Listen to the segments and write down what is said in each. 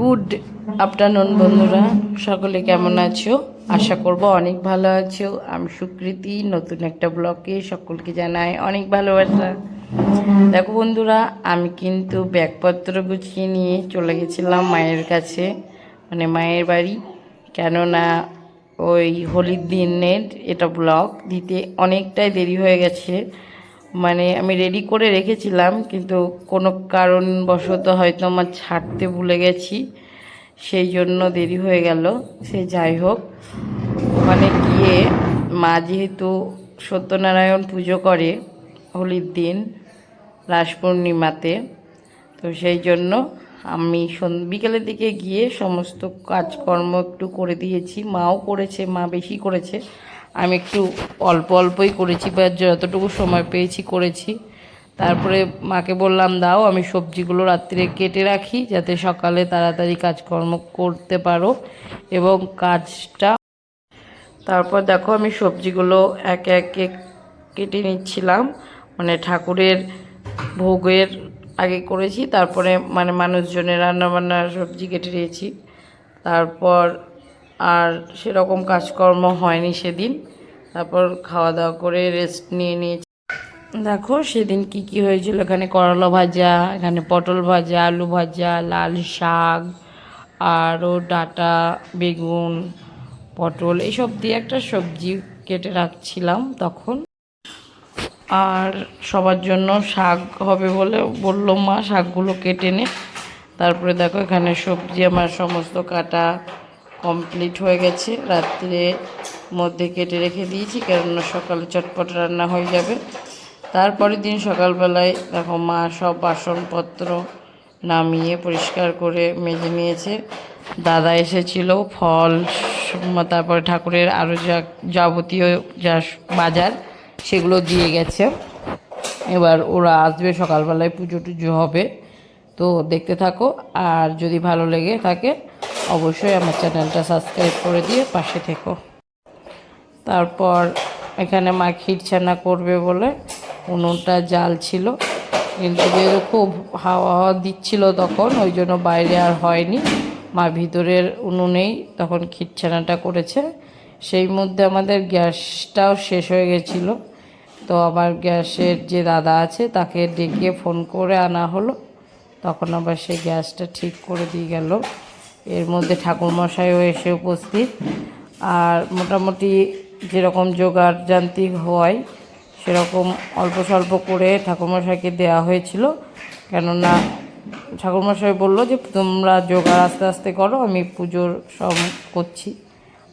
Good afternoon বন্ধুরা, সকলে কেমন আছো? আশা করব অনেক ভালো আছো। আমি সুকৃতি নতুন একটা ব্লগে সকলকে জানাই অনেক ভালোবাসা। দেখো বন্ধুরা, আমি কিন্তু ব্যাগপত্র গুছিয়ে নিয়ে চলে গেছিলাম মায়ের কাছে, মানে মায়ের বাড়ি। কেননা ওই হোলির দিনের এটা ব্লগ দিতে অনেকটাই দেরি হয়ে গেছে। মানে আমি রেডি করে রেখেছিলাম, কিন্তু কোনো কারণবশত হয়তো আমার ছাড়তে ভুলে গেছি, সেই জন্য দেরি হয়ে গেল। সে যাই হোক, ওখানে গিয়ে মা যেহেতু সত্যনারায়ণ পুজো করে হোলির দিন রাস পূর্ণিমাতে, তো সেই জন্য আমি বিকেলের দিকে গিয়ে সমস্ত কাজকর্ম একটু করে দিয়েছি। মাও করেছে, মা বেশি করেছে, আমি একটু অল্প অল্পই করেছি, বা যতটুকু সময় পেয়েছি করেছি। তারপরে মাকে বললাম, দাও আমি সবজিগুলো রাত্রে কেটে রাখি যাতে সকালে তাড়াতাড়ি কাজকর্ম করতে পারো এবং কাজটা। তারপর দেখো আমি সবজিগুলো একে একে কেটে নিচ্ছিলাম, মানে ঠাকুরের ভোগের আগে করেছি, তারপরে মানে মানুষজনের রান্নাবান্নার সবজি কেটে নিয়েছি। তারপর আর সেরকম কাজকর্ম হয়নি সেদিন। তারপর খাওয়া দাওয়া করে রেস্ট নিয়ে নিয়েছি। দেখো সেদিন কি কি হয়েছিল, এখানে করলা ভাজা, এখানে পটল ভাজা, আলু ভাজা, লাল শাক, আরও ডাঁটা, বেগুন, পটল এইসব দিয়ে একটা সবজি কেটে রাখছিলাম তখন। আর সবার জন্য শাক হবে বলে বললো মা, শাকগুলো কেটে নে। তারপরে দেখো এখানে সবজি আমার সমস্ত কাটা কমপ্লিট হয়ে গেছে, রাত্রে মধ্যে কেটে রেখে দিয়েছি, কেননা সকালে চটপট রান্না হয়ে যাবে। তারপরের দিন সকালবেলায় দেখো মা সব বাসনপত্র নামিয়ে পরিষ্কার করে মেজে নিয়েছে। দাদা এসেছিল, ফল, তারপরে ঠাকুরের আরও যা যাবতীয় যা বাজার সেগুলো দিয়ে গেছে। এবার ওরা আসবে, সকালবেলায় পুজো টুজো হবে, তো দেখতে থাকো। আর যদি ভালো লেগে থাকে অবশ্যই আমার চ্যানেলটা সাবস্ক্রাইব করে দিয়ে পাশে থেকো। তারপর এখানে মা ক্ষীর ছানা করবে বলে উনুনটা জাল ছিল, কিন্তু যেহেতু খুব হাওয়া দিচ্ছিল তখন, ওই জন্য বাইরে আর হয়নি। মা ভিতরের উনুনেই তখন ক্ষীর ছানাটা করেছে। সেই মধ্যে আমাদের গ্যাসটাও শেষ হয়ে গেছিলো, তো আবার গ্যাসের যে দাদা আছে তাকে ডেকে ফোন করে আনা হলো, তখন আবার সেই গ্যাসটা ঠিক করে দিয়ে গেল। এর মধ্যে ঠাকুরমশাইও এসে উপস্থিত। আর মোটামুটি যেরকম জোগাড় যান্ত্রিক হয় সেরকম অল্প স্বল্প করে ঠাকুরমশাইকে দেওয়া হয়েছিল, কেননা ঠাকুরমশাই বললো যে তোমরা জোগাড় আস্তে আস্তে করো, আমি পুজোর সব করছি।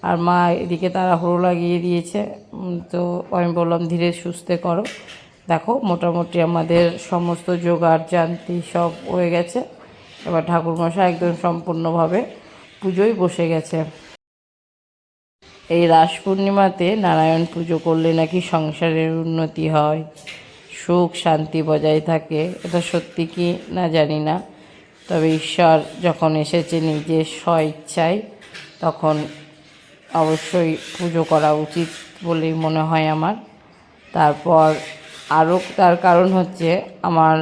আর মা এদিকে তাড়াহুড়ো লাগিয়ে দিয়েছে, তো আমি বললাম ধীরে সুস্থে করো। দেখো মোটামুটি আমাদের সমস্ত জোগাড় যান্ত্রী সব হয়ে গেছে। এবার ঠাকুরমশাই একদম সম্পূর্ণভাবে পুজোয় বসে গেছে। এই রাস পূর্ণিমাতে নারায়ণ পুজো করলে নাকি সংসারের উন্নতি হয়, সুখ শান্তি বজায় থাকে। এটা সত্যি কি না জানি না, তবে ঈশ্বর যখন এসেছে নিজের স্বইচ্ছায়, তখন অবশ্যই পুজো করা উচিত বলেই মনে হয় আমার। তারপর আরও তার কারণ হচ্ছে, আমার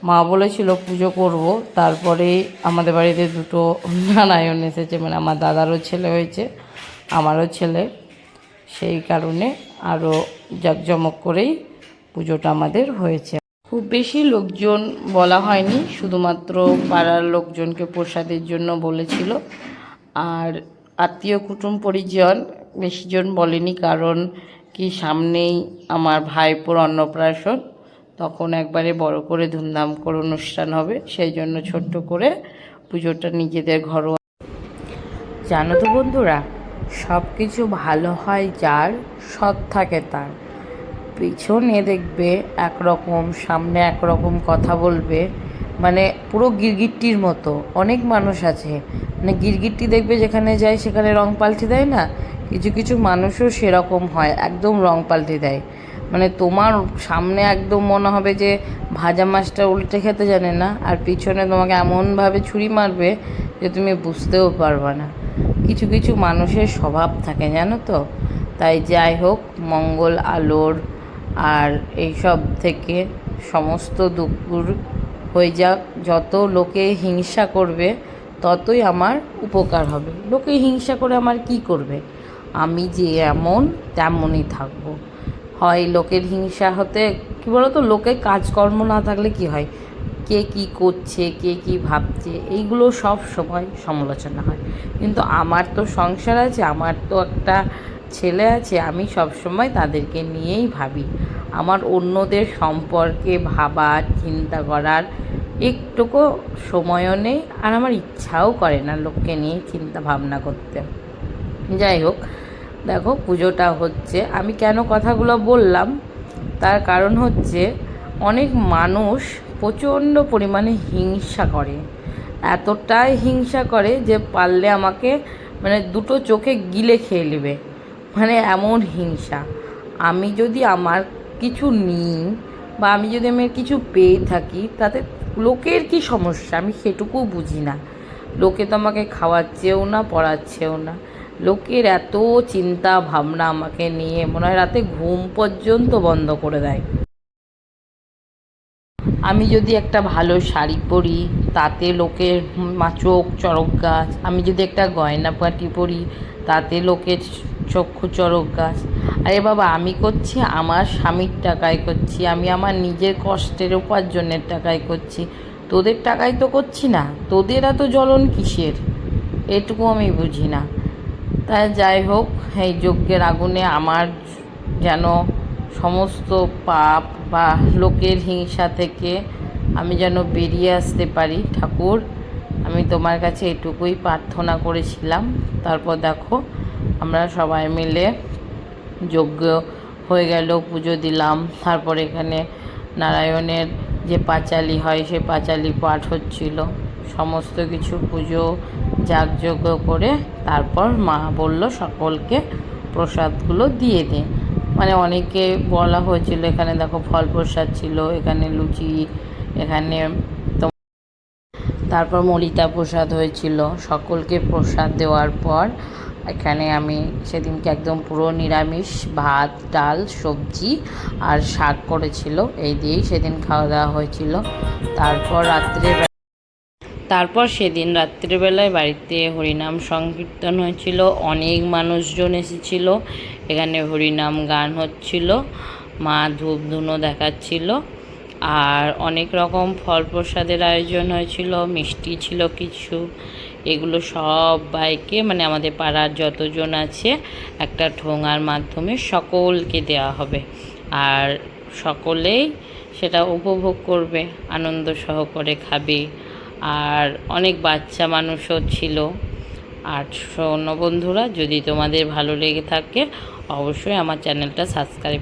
মা বলেছিল পুজো করব, তারপরেই আমাদের বাড়িতে দুটো নারায়ণ এসেছে, মানে আমার দাদারও ছেলে হয়েছে, আমারও ছেলে, সেই কারণে আরও জাঁকজমক করেই পুজোটা আমাদের হয়েছে। খুব বেশি লোকজন বলা হয়নি, শুধুমাত্র পাড়ার লোকজনকে প্রসাদের জন্য বলেছিল। আর আত্মীয় কুটুম পরিজন বেশিজন বলেনি, কারণ কি সামনেই আমার ভাইপোর অন্নপ্রাশন, তখন একবারে বড় করে ধুমধাম করে অনুষ্ঠান হবে, সেই জন্য ছোট্ট করে পুজোটা নিজেদের ঘরোয়া। জানো তো বন্ধুরা, সব কিছু ভালো হয় যার, সৎ থাকে তার। পিছনে দেখবে একরকম, সামনে একরকম কথা বলবে, মানে পুরো গিরগিট্টির মতো অনেক মানুষ আছে। মানে গিরগিট্টি দেখবে যেখানে যায় সেখানে রং পাল্টে দেয় না, কিছু কিছু মানুষও সেরকম হয়, একদম রং পাল্টে দেয়। মানে তোমার সামনে একদম মনে হবে যে ভাজা মাছটা উল্টে খেতে জানে না, আর পিছনে তোমাকে এমনভাবে ছুরি মারবে যে তুমি বুঝতেও পারবে না। কিছু কিছু মানুষের স্বভাব থাকে জানো তো। তাই যাই হোক, মঙ্গল আলোর আর এইসব থেকে সমস্ত দূর হয়ে যাক। যত লোকে হিংসা করবে ততই আমার উপকার হবে। লোকে হিংসা করে আমার কি করবে? আমি যে এমন তেমনই থাকবো। হয় লোকের হিংসা হতে কী বলো তো, লোকের কাজকর্ম না থাকলে কি হয়, কে কি করছে, কে কি ভাবছে, এইগুলো সব সময় সমালোচনা হয়। কিন্তু আমার তো সংসার আছে, আমার তো একটা ছেলে আছে, আমি সব সময় তাদেরকে নিয়েই ভাবি। আমার অন্যদের সম্পর্কে ভাবার, চিন্তা করার একটুকু সময়ও নেই, আর আমার ইচ্ছাও করে না লোককে নিয়ে চিন্তা ভাবনা করতে। যাই হোক, দেখো পুজোটা হচ্ছে, আমি কেন কথাগুলো বললাম তার কারণ হচ্ছে, অনেক মানুষ প্রচণ্ড পরিমাণে হিংসা করে, এতটাই হিংসা করে যে পারলে আমাকে মানে দুটো চোখে গিলে খেয়ে নেবে, মানে এমন হিংসা। আমি যদি আমার কিছু নিই বা আমি যদি আমার কিছু পেয়ে থাকি, তাতে লোকের কি সমস্যা আমি সেটুকু বুঝি না। লোকে তো আমাকে খাওয়াচ্ছেও না, পড়াচ্ছেও না, লোকের এত চিন্তা ভাবনা আমাকে নিয়ে, মনে হয় রাতে ঘুম পর্যন্ত বন্ধ করে দেয়। আমি যদি একটা ভালো শাড়ি পরি, তাতে লোকের চোখ চড়ক গাছ। আমি যদি একটা গয়না পাটি পরি, তাতে লোকের চক্ষু চড়ক গাছ। আরে বাবা, আমি করছি আমার স্বামীর টাকায় করছি, আমি আমার নিজের কষ্টের উপার্জনের টাকায় করছি, তোদের টাকায় তো করছি না। তোদের এত জ্বলন কিসের, এটুকু আমি বুঝি না। তাই যাই হোক, এই যজ্ঞের আগুনে আমার যেন সমস্ত পাপ বা লোকের হিংসা থেকে আমি যেন বেরিয়ে আসতে পারি। ঠাকুর, আমি তোমার কাছে এটুকুই প্রার্থনা করেছিলাম। তারপর দেখো আমরা সবাই মিলে যজ্ঞ হয়ে গেল, পুজো দিলাম। তারপর এখানে নারায়ণের যে পাঁচালি হয়, সে পাঁচালি পাঠ হচ্ছিল। সমস্ত কিছু পুজো যাগযজ্ঞ করে তারপর মা বলল সকলকে প্রসাদগুলো দিয়ে দে। মানে অনেকে বলা হয়েছিল, এখানে দেখো ফল প্রসাদ ছিল, এখানে লুচি, এখানে তারপর মলিতা প্রসাদ হয়েছিল। সকলকে প্রসাদ দেওয়ার পর এখানে আমি সেদিনকে একদম পুরো নিরামিষ, ভাত ডাল সবজি আর শাক করেছিল, এই দিয়েই সেদিন খাওয়া দাওয়া হয়েছিল। তারপর সেদিন রাত্রিবেলায় বাড়িতে হরিনাম সংকীর্তন হয়েছিল, অনেক মানুষজন এসেছিল। এখানে হরিনাম গান হচ্ছিল, মা ধূপ ধুনো দেখাচ্ছিল, আর অনেক রকম ফল প্রসাদের আয়োজন হয়েছিল, মিষ্টি ছিল কিছু। এগুলো সবাইকে মানে আমাদের পাড়ার যতজন আছে একটা ঠোঙার মাধ্যমে সকলকে দেওয়া হবে, আর সকলেই সেটা উপভোগ করবে, আনন্দ সহকারে খাবে। আর অনেক বাচ্চা মানুষও ছিল। আর শোনো বন্ধুরা, যদি তোমাদের ভালো লেগে থাকে অবশ্যই আমার চ্যানেলটা সাবস্ক্রাইব